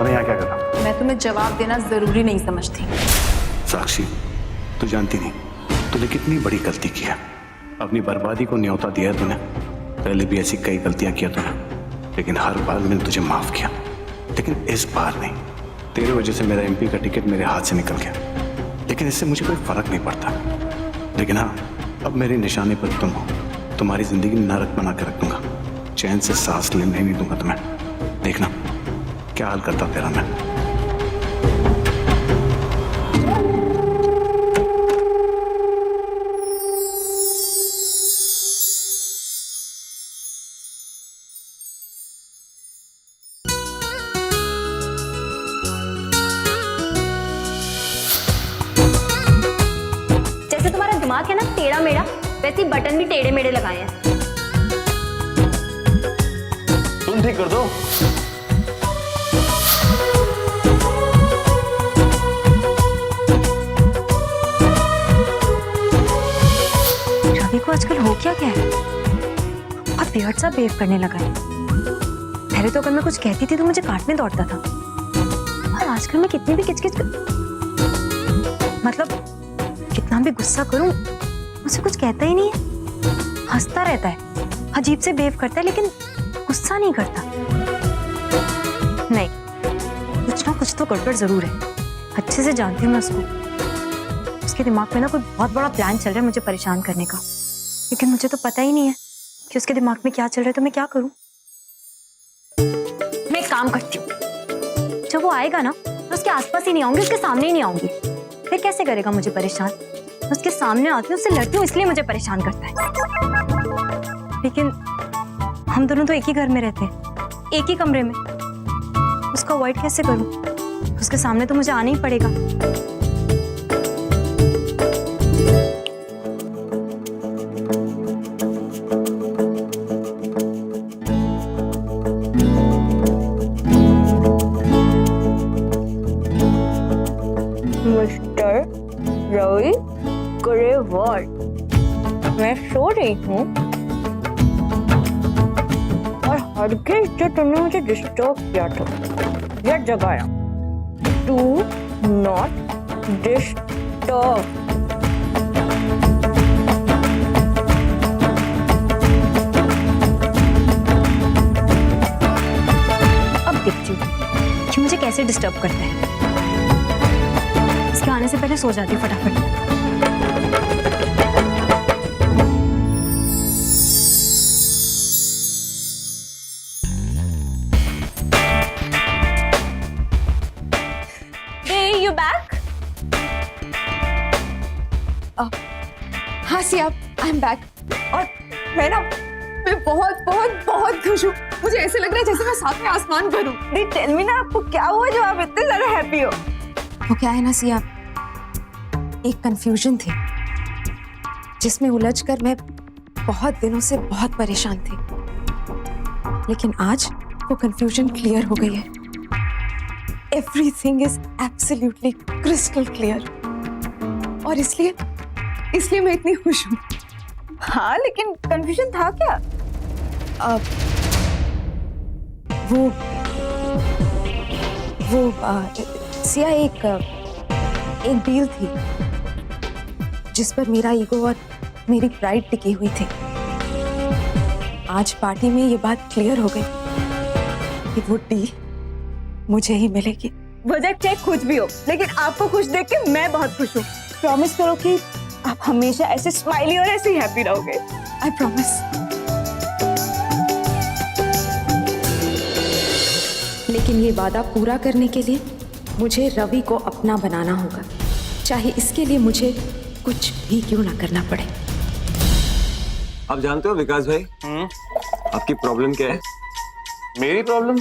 दोनों यहाँ क्या कर रहा हूँ? मैं तुम्हें जवाब देना जरूरी नहीं समझती। साक्षी, तू जानती नहीं तूने कितनी बड़ी गलती की है। अपनी बर्बादी को न्योता दिया है तूने। पहले भी ऐसी कई गलतियां किया तूने, लेकिन हर बार मैंने तुझे माफ किया। लेकिन इस बार नहीं। तेरी वजह से मेरा एमपी का टिकट मेरे हाथ से निकल गया, लेकिन इससे मुझे कोई फर्क नहीं पड़ता। लेकिन हाँ, अब मेरे निशाने पर तुम हो। तुम्हारी जिंदगी नरक बना के रख दूंगा। चैन से सांस लेने नहीं दूंगा तुम्हें। देखना क्या हाल करता तेरा मैं। जैसे तुम्हारा दिमाग है ना टेढ़ा मेढ़ा, वैसे ही बटन भी टेढ़े मेढ़े लगाए हैं। तुम ठीक कर दो। रवि को आजकल हो क्या है, बहुत वियर्ड सा बिहेव करने लगा है। पहले तो अगर मैं कुछ कहती थी तो मुझे काटने दौड़ता था, और आजकल मैं कितनी भी मतलब कितना भी गुस्सा करूं मुझे कुछ कहता ही नहीं है। हंसता रहता है, अजीब से बिहेव करता है, लेकिन गुस्सा नहीं करता। नहीं, कुछ ना कुछ तो गड़बड़ जरूर है। अच्छे से जानती हूँ मैं उसको। उसके दिमाग में ना कोई बहुत बड़ा प्लान चल रहा है मुझे परेशान करने का, लेकिन मुझे तो पता ही नहीं है कि उसके दिमाग में क्या चल रहा है। तो मैं क्या करूं? मैं एक काम करती हूँ, जब वो आएगा ना तो उसके आसपास ही नहीं आऊंगी, उसके सामने ही नहीं आऊंगी। फिर कैसे करेगा मुझे परेशान? उसके सामने आती हूँ, उससे लड़ती हूँ, इसलिए मुझे परेशान करता है। लेकिन हम दोनों तो एक ही घर में रहते हैं, एक ही कमरे में। उसको अवॉइड कैसे करूं? उसके सामने तो मुझे आना ही पड़ेगा। मिस्टर रवि ग्रेवाल, मैं सो रही हूँ और हरगिज़ जो तुमने मुझे डिस्टर्ब किया था या जगाया, डू नॉट डिस्टर्ब। अब देखती हूँ कि मुझे कैसे डिस्टर्ब करता है। इसके आने से पहले सो जाती हूँ फटाफट। You back? हाँ सिया, आई एम बैक। और मैं बहुत बहुत बहुत खुश हूँ। मुझे ऐसे लग रहा है जैसे मैं साथ में आसमान पर हूँ। टेल मी ना, आपको क्या हुआ जो आप इतने ज्यादा हैप्पी हो? वो क्या है ना सिया, एक कंफ्यूजन थी जिसमें उलझकर मैं बहुत दिनों से बहुत परेशान थी, लेकिन आज वो कंफ्यूजन क्लियर हो गई है। Everything is absolutely crystal clear, और इसलिए मैं इतनी खुश हूँ। हाँ, लेकिन कंफ्यूजन था क्या? सिया एक डील थी जिस पर मेरा ईगो और मेरी प्राइड टिकी हुई थी। आज पार्टी में ये बात क्लियर हो गई कि वो डील मुझे ही मिलेगी। वजह चाहे कुछ भी हो, लेकिन आपको खुश देख के मैं बहुत खुश हूँ। प्रॉमिस करो कि आप हमेशा ऐसे स्माइली और ऐसे हैप्पी रहोगे। I promise. लेकिन ये वादा पूरा करने के लिए मुझे रवि को अपना बनाना होगा, चाहे इसके लिए मुझे कुछ भी क्यों ना करना पड़े। आप जानते हो विकास भाई, आपकी प्रॉब्लम क्या है? मेरी प्रॉब्लम?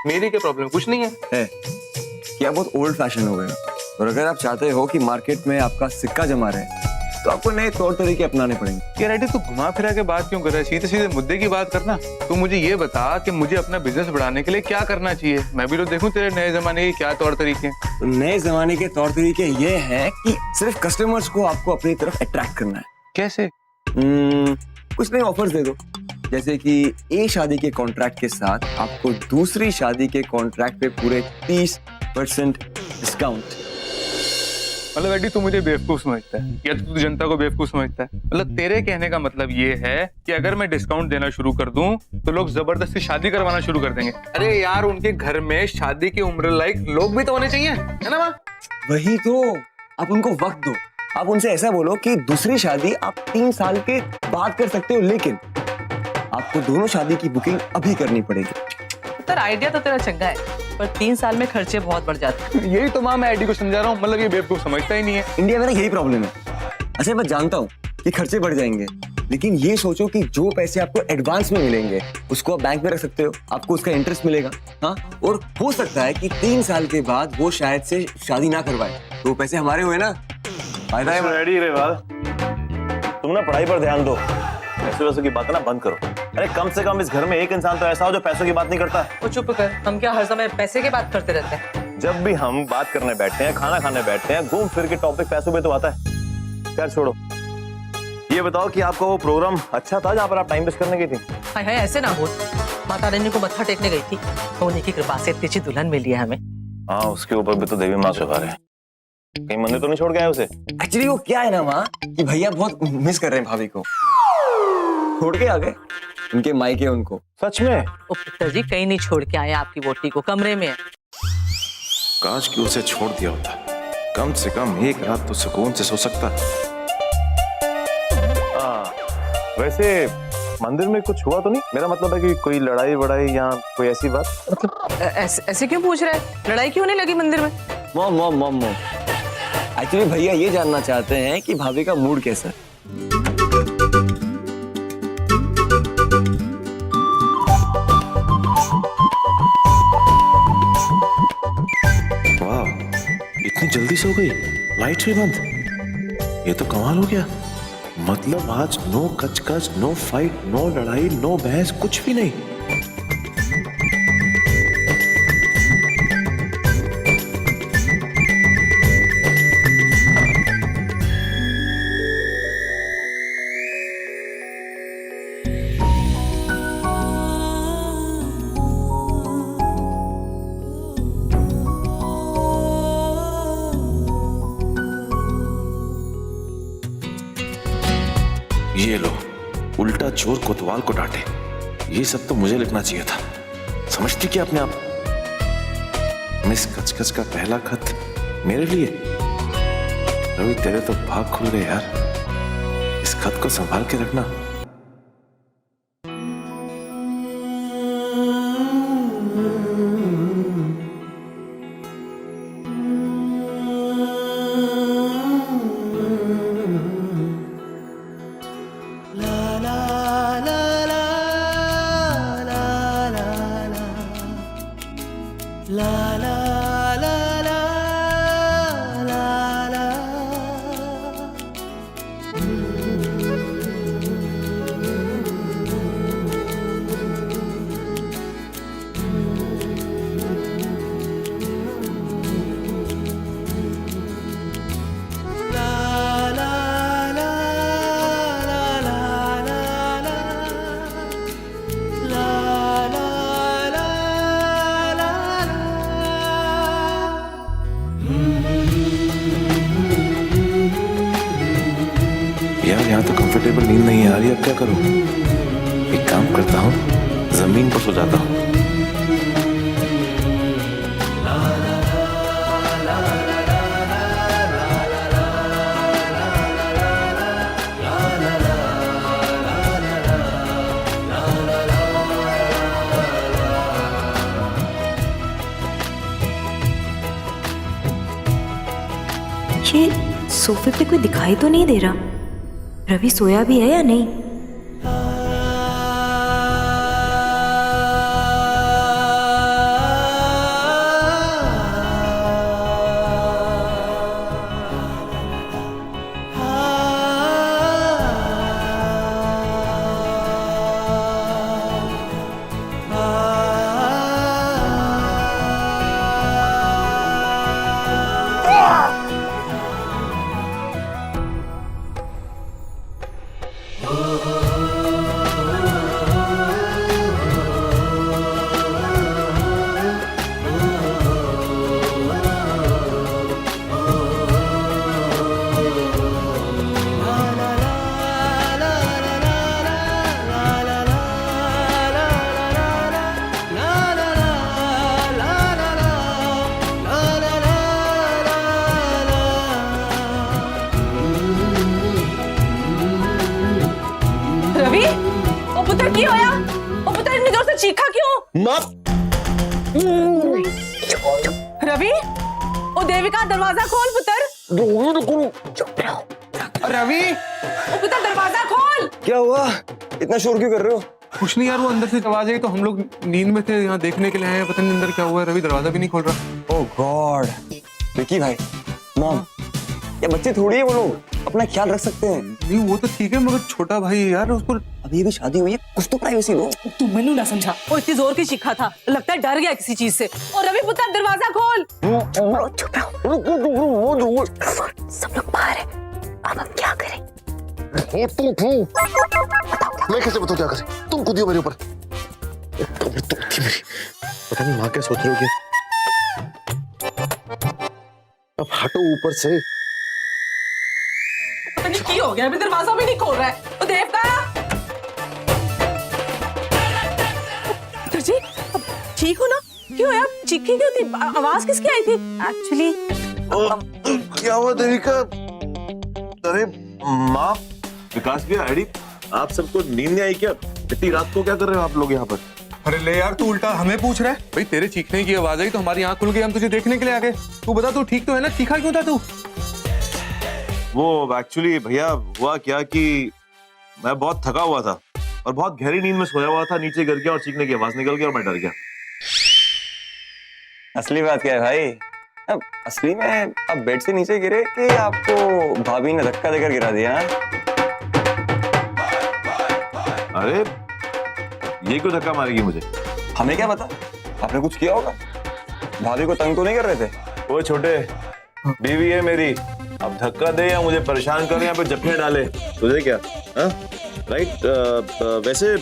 मेरी क्या प्रॉब्लम? कुछ नहीं है। कि आप बहुत ओल्ड फैशन हो गए हो, और अगर आप चाहते हो कि मार्केट में आपका सिक्का जमा रहे तो आपको नए तौर तरीके अपनाने पड़ेंगे। यार तू घुमा फिरा के बात क्यों कर रहा है? सीधे सीधे मुद्दे की बात करना। तू मुझे ये बता कि मुझे अपना बिजनेस बढ़ाने के लिए क्या करना चाहिए। मैं भी तो देखूं तेरे नए जमाने के क्या तौर तरीके हैं। तो नए जमाने के तौर तरीके ये हैं कि सिर्फ कस्टमर्स को आपको अपनी तरफ अट्रैक्ट करना है। कैसे? कुछ नए ऑफर्स दे दो। जैसे कि एक शादी के कॉन्ट्रैक्ट के साथ आपको दूसरी शादी के कॉन्ट्रैक्ट पे पूरे 30% डिस्काउंट। मतलब एडी तू मुझे बेवकूफ समझता है या तू जनता को बेवकूफ समझता है? मतलब तेरे कहने का मतलब ये है कि अगर मैं डिस्काउंट देना शुरू कर दूं तो लोग जबरदस्ती शादी करवाना शुरू कर देंगे। अरे यार, उनके घर में शादी की उम्र लायक लोग भी तो होने चाहिए, है ना माँ? वही तो, आप उनको वक्त दो। आप उनसे ऐसा बोलो कि दूसरी शादी आप 3 साल के बाद कर सकते हो, लेकिन आपको दोनों शादी की बुकिंग अभी करनी पड़ेगी। तर आइडिया तो तेरा चंगा है, पर 3 साल में खर्चे बहुत बढ़ जाते हैं। यही तो माँ मैं एडी को समझा रहा हूँ, मतलब ये बेवकूफ समझता ही नहीं है। इंडिया में ना यही प्रॉब्लम है। अच्छा, मैं जानता हूँ कि खर्चे बढ़ जाएंगे, लेकिन ये सोचो कि जो पैसे आपको एडवांस में मिलेंगे उसको आप बैंक में रख सकते हो, आपको उसका इंटरेस्ट मिलेगा। हाँ, और हो सकता है कि 3 साल के बाद वो शायद से शादी ना करवाए, तो वो पैसे हमारे हुए ना। फायदा है। रेडी रे वाल, तुम ना पढ़ाई पर ध्यान दो, पैसे वैसे की बातें ना बंद करो। अरे कम से कम इस घर में एक इंसान तो ऐसा हो जो पैसों की बात नहीं करता। वो चुप कर, हम क्या हर समय पैसे की बात करते रहते हैं? जब भी हम बात करने बैठते हैं, खाना खाने बैठते हैं, घूम फिर के टॉपिक पैसों पे तो आता है। खैर छोड़ो, ये बताओ कि आपका वो प्रोग्राम अच्छा था जहाँ पर आप टाइम वेस्ट करने गई थी? हाय हाय, ऐसे ना बोल। माता रानी को मत्था टेकने गई थी तो उन्हीं की कृपा से इतनी अच्छी दुल्हन मिली है हमें। हाँ, उसके ऊपर भी तो देवी माँ सवार है। कहीं मंदिर तो नहीं छोड़ के आए उसे? एक्चुअली वो क्या है ना माँ, कि भैया बहुत मिस कर रहे हैं भाभी को, छोड़ के आ गए उनके मायके उनको। सच में? ओ पुत्र जी, कहीं नहीं छोड़ के आए आपकी वोटी को, कमरे में है। काश कि उसे छोड़ दिया होता, कम से कम एक रात तो सुकून से सो सकता। वैसे मंदिर में कुछ हुआ तो नहीं? मेरा मतलब है कि कोई लड़ाई वड़ाई या कोई ऐसी बात? मतलब ऐसे क्यों पूछ रहा है? लड़ाई क्यों नहीं लगी मंदिर में? Mom mom mom mom, actually भैया ये जानना चाहते हैं कि भाभी का मूड कैसा है। वाह, इतनी जल्दी से हो गई, लाइट्स भी बंद। ये तो कमाल हो गया। मतलब आज नो कचकच, नो फाइट, नो लड़ाई, नो बहस, कुछ भी नहीं। ये लो, उल्टा चोर कोतवाल को डांटे। ये सब तो मुझे लिखना चाहिए था। समझती क्या अपने आप? मिस कचकच का पहला खत मेरे लिए। रवि, तेरे तो भाग खुल गए यार। इस खत को संभाल के रखना। यार यहाँ तो कंफर्टेबल नींद नहीं आ रही, अब क्या करूं? एक काम करता हूँ, जमीन पर सो जाता हूँ। ये सोफे पे कोई दिखाई तो नहीं दे रहा। रवि सोया भी है या नहीं? की होया ओ पुत्र इतनी जोर से चीखा क्यों? माँ रवि ओ देविका दरवाजा खोल पुत्र। रवि ओ पुत्र दरवाजा खोल। क्या हुआ, इतना शोर क्यों कर रहे हो? कुछ नहीं यार, वो अंदर से आवाज आई तो हम लोग नींद में थे, यहाँ देखने के लिए आए हैं, पता नहीं अंदर क्या हुआ है। रवि दरवाजा भी नहीं खोल रहा। ओह गॉड। विकी भाई, मॉम, ये बच्चे थोड़ी है, वो लोग अपना ख्याल रख सकते हैं। नहीं वो तो ठीक है, मगर छोटा भाई है यार, उसको अभी भी शादी हुई है, कुछ तो प्राइवेसी दो। तू मैनू ना समझा, वो इतनी जोर की चीखा था, लगता है डर गया किसी चीज से। और रवि पुत्र दरवाजा खोल। चुप रहो, सब लोग बाहर है। अब हम क्या करें? मैं कैसे बताऊं क्या करें? तुम कूदियो मेरे ऊपर। तुम थी मेरी, पता नहीं माँ क्या सोच रही होगी। अब हटो ऊपर से। पता नहीं क्या हो गया, अभी दरवाजा भी नहीं खोल रहा है। ओ देव का पुत्र जी, अब ठीक हो ना? क्यों यार चीखी क्यों थी? आवाज किसकी आई थी? एक्चुअली क्या हुआ देविका? अरे माँ, विकास भैया, एडी, आप सबको नींद नहीं आई क्या? इतनी रात को क्या कर रहे हो आप लोग यहाँ पर? अरे ले यार, तू उल्टा हमें पूछ रहा है। भाई तेरे चीखने की आवाज आई तो हमारी आंख खुल गई, हम तुझे देखने के लिए आ गए। तू बता, तू ठीक तो है ना? चीखा क्यों था तू? वो एक्चुअली भैया हुआ क्या कि मैं बहुत थका हुआ था और बहुत गहरी नींद में सोया हुआ था, नीचे गिर गया और चीखने की आवाज निकल गई और मैं डर गया। असली बात क्या है भाई? अब असली में आप बेड से नीचे गिरे कि आपको भाभी ने धक्का देकर गिरा दिया? अरे ये क्यों धक्का मारेगी मुझे? हमें क्या पता, आपने कुछ किया होगा। भाभी को तंग तो नहीं कर रहे थे? वो छोटे, बीवी है मेरी, अब धक्का दे या मुझे परेशान करे या फिर जप्पियां डाले, तुझे क्या? राइट। वैसे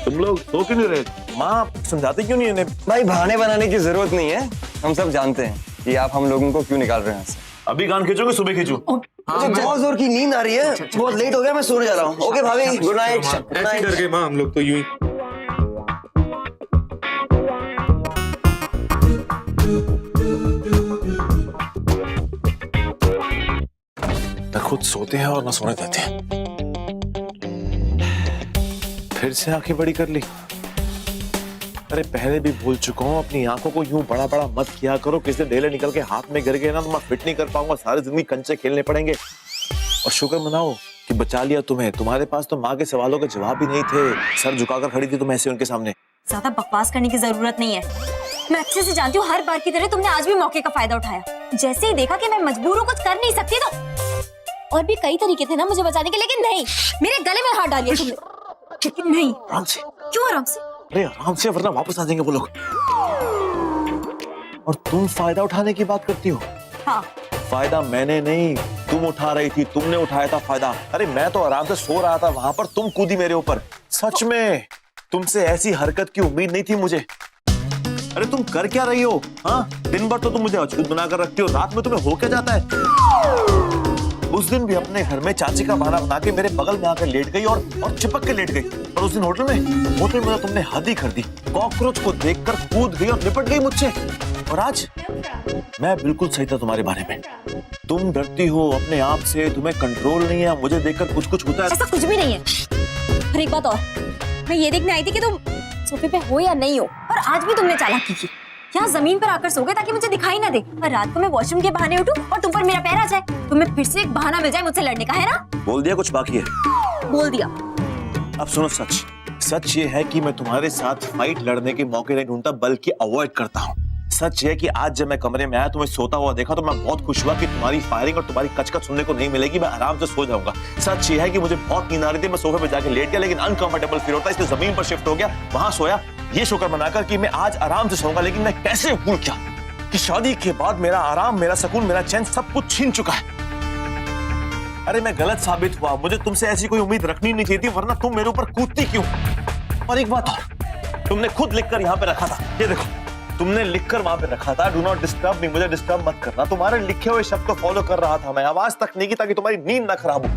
तुम लोग सो क्यों नहीं रहे? माँ समझाते क्यों नहीं इन्हें? भाई बहाने बनाने की जरूरत नहीं है, हम सब जानते हैं कि आप हम लोगों को क्यों निकाल रहे हैं। अभी कान खींचोगे, सुबह खींचू। मुझे बहुत जोर की नींद आ रही है, बहुत लेट हो गया, मैं सोने जा रहा हूँ। ओके भाभी, गुड नाइट। ऐसे डर गए माँ हम लोग तो यूं ही। न खुद सोते हैं और न सोने देते हैं। फिर से आंखें बड़ी कर ली। अरे पहले भी भूल चुका हूँ, अपनी आंखों को यूं बड़ा बड़ा मत किया करो। किसी दिन ढेले निकल के हाथ में गिर गए ना तो मैं फिट नहीं कर पाऊंगा, सारी जिंदगी कंचे खेलने पड़ेंगे। और शुक्र मनाओ कि बचा लिया तुम्हें। तुम्हारे पास तो माँ के सवालों के जवाब ही नहीं थे, सर झुकाकर खड़ी थी तुम ऐसे उनके सामने। ज्यादा बकवास करने की जरूरत नहीं है, मैं अच्छे से जानती हूँ। हर बार की तरह तुमने आज भी मौके का फायदा उठाया। जैसे ही देखा कि मैं मजबूर हूँ, कुछ कर नहीं सकती तो और भी कई तरीके थे ना मुझे बचाने के, लेकिन नहीं, मेरे गले में हाथ डालिए तुमने। लेकिन नहीं। आराम से। क्यों आराम से? अरे आराम से, वरना वापस आ जाएंगे वो लोग। और तुम फायदा उठाने की बात करती हो? हाँ। फायदा मैंने नहीं, तुम उठा रही थी, तुमने उठाया था फायदा। अरे मैं तो आराम से सो रहा था, वहां पर तुम कूदी मेरे ऊपर। सच में तुमसे ऐसी हरकत की उम्मीद नहीं थी मुझे। अरे तुम कर क्या रही हो? हाँ, दिन भर तो तुम मुझे अछूत बनाकर रखती हो, रात में तुम्हें हो क्या जाता है? उस दिन भी अपने घर में चाची का बहाना बना के मेरे बगल में आकर लेट गई और चिपक के लेट गई। और उस दिन होटल में तुमने हद ही कर दी। कॉकरोच को देखकर कूद गई और निपट गई मुझसे। और आज मैं बिल्कुल सही था तुम्हारे बारे में। तुम डरती हो अपने आप से, तुम्हें कंट्रोल नहीं है, मुझे देखकर कुछ कुछ होता है। ऐसा कुछ भी नहीं है। और एक बात और, मैं ये देखने आई थी कि तुम सोफे पे हो या नहीं हो, और आज भी तुमने चालाकी की। यहाँ जमीन पर आकर सो गए ताकि मुझे दिखाई ना दे, और रात को मैं वॉशरूम के बहाने उठूं और तुम पर मेरा पैर आ जाए। तुम्हें फिर से एक बहाना मिल जाए मुझसे लड़ने का, है ना? बोल दिया कुछ बाकी है? बोल दिया। अब सुनो, सच ये है कि मैं तुम्हारे साथ फाइट लड़ने के मौके नहीं ढूंढता, बल्कि अवॉइड करता हूँ। सच है कि आज जब मैं कमरे में आया, तुम्हें सोता हुआ देखा तो मैं बहुत खुश हुआ कि तुम्हारी फायरिंग और तुम्हारी कचकच सुनने को नहीं मिलेगी, मैं आराम से सो जाऊंगा। सच ये है कि मुझे बहुत नींद आ रही थी, मैं सोफे पे जाके लेट गया, लेकिन अनकंफर्टेबल फील होता है, इसलिए जमीन पर शिफ्ट हो गया, वहां सोया। ये शुक्र मनाकर कि मैं आज आराम से सोऊंगा। लेकिन मैं कैसे भूल गया कि शादी के बाद मेरा आराम, मेरा सुकून, मेरा चैन सब कुछ छीन चुका है। अरे मैं गलत साबित हुआ, मुझे तुमसे ऐसी कोई उम्मीद रखनी नहीं चाहिए थी, वरना तुम मेरे ऊपर कूदती क्यों? और एक बात और, तुमने खुद लिखकर यहाँ पे रखा था, ये देखो, तुमने लिखकर वहां पे रखा था, डू नॉट डिस्टर्ब मी, मुझे डिस्टर्ब मत करना। तुम्हारे लिखे हुए शब्द को फॉलो कर रहा था मैं, आवाज तक नहीं की ताकि तुम्हारी नींद ना खराब हो।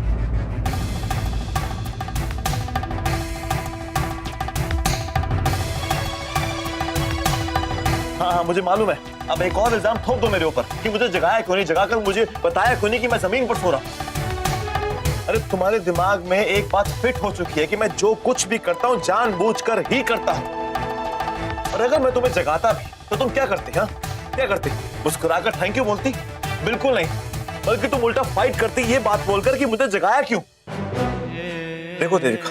हाँ, मुझे मालूम है। अब एक और इल्जाम थोप दो मेरे ऊपर कि मुझे जगाया क्यों नहीं, जगाकर मुझे बताया क्यों नहीं कि मैं जमीन पर सो रहा हूं। अरे तुम्हारे दिमाग में एक बात फिट हो चुकी है कि मैं जो कुछ भी करता हूँ जानबूझकर ही करता हूँ। और अगर मैं तुम्हें जगाता भी तो तुम क्या करते? हाँ, क्या करते? मुस्कुराकर थैंक यू बोलती? बिल्कुल नहीं, बल्कि तुम उल्टा फाइट करती ये बात बोलकर कि मुझे जगाया क्यों। देखो देविका,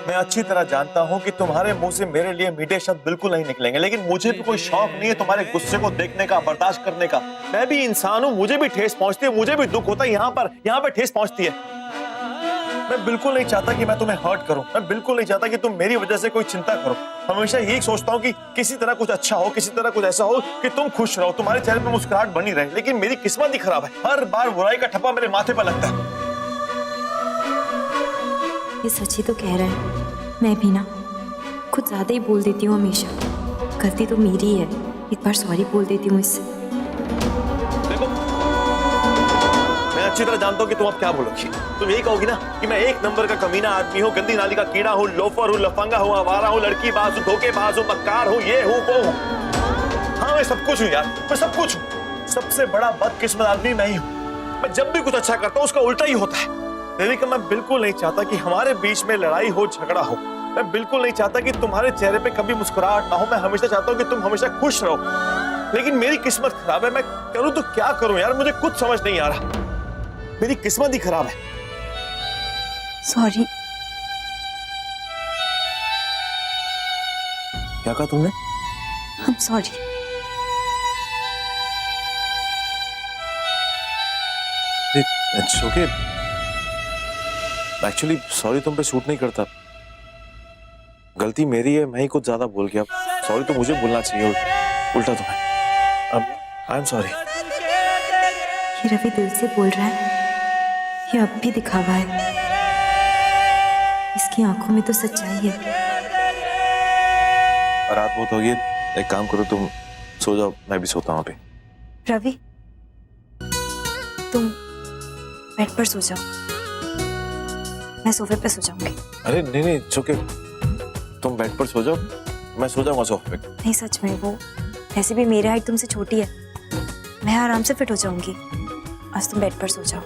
मैं अच्छी तरह जानता हूं कि तुम्हारे मुंह से मेरे लिए मीठे शब्द बिल्कुल नहीं निकलेंगे, लेकिन मुझे भी कोई शौक नहीं है तुम्हारे गुस्से को देखने का, बर्दाश्त करने का। मैं भी इंसान हूं, मुझे भी ठेस पहुंचती है, मुझे भी दुख होता है। यहाँ पे ठेस पहुंचती है। मैं बिल्कुल नहीं चाहता कि मैं तुम्हें हर्ट करूं, मैं बिल्कुल नहीं चाहता कि तुम मेरी वजह से कोई चिंता करो। हमेशा यही सोचता हूं कि किसी तरह कुछ अच्छा हो, किसी तरह कुछ ऐसा हो कि तुम खुश रहो, तुम्हारे चेहरे पे मुस्कुराहट बनी रहे। लेकिन मेरी किस्मत ही खराब है, हर बार बुराई का ठप्पा मेरे माथे पर लगता है। ये सच ही तो कह रहा है, मैं भी ना कुछ ज्यादा ही बोल देती हूँ हमेशा। गलती तो मेरी है, एक बार सॉरी बोल देती हूँ इससे। देखो, मैं अच्छी तरह जानता हूँ कि तुम अब क्या बोलोगी। तुम यही कहोगी ना कि मैं एक नंबर का कमीना आदमी हूँ, गंदी नाली का कीड़ा हूँ, लोफर हूँ, लफंगा हूँ, आवारा हूँ, लड़कीबाज हूँ, धोखेबाज हूँ, मक्कार हूँ, ये हूँ वो हूँ। हाँ, मैं सब कुछ हूँ यार, मैं सब कुछ हूँ। सबसे बड़ा बदकिस्मत आदमी मैं ही हूँ। मैं जब भी कुछ अच्छा करता हूँ उसका उल्टा ही होता है। देविका, मैं बिल्कुल नहीं चाहता कि हमारे बीच में लड़ाई हो, झगड़ा हो। मैं बिल्कुल नहीं चाहता कि तुम्हारे चेहरे पे कभी मुस्कुराहट ना हो। मैं हमेशा चाहता हूँ कि तुम हमेशा खुश रहो। लेकिन मेरी किस्मत खराब है, मैं करूँ तो क्या करूँ यार, मुझे कुछ समझ नहीं आ रहा। मेरी किस्मत ही खराब है। सॉरी। क्या कहा तुमने? I'm sorry। It's okay. Actually sorry तुम पे सूट नहीं करता। गलती मेरी है, मैं ही कुछ ज्यादा बोल गया। सॉरी तो मुझे बोलना चाहिए, उल्टा तुम्हें। I am sorry. ये रवि दिल से बोल रहा है, ये अब भी दिखावा है। इसकी आंखों में तो सच्चाई है। रात बहुत हो गई, एक काम करो, तुम सो जाओ, मैं भी सोता हूँ अभी। रवि, तुम बेड पर सो जाओ, मैं सोफे पे सो जाऊंगी। अरे नहीं नहीं, इट्स ओके। तुम बेड पर सो जाओ, मैं सो जाऊंगा सोफे पे। नहीं सच में, वो वैसे भी मेरी हाइट तुमसे छोटी है, मैं आराम से फिट हो जाऊंगी। आज तुम बेड पर सो जाओ।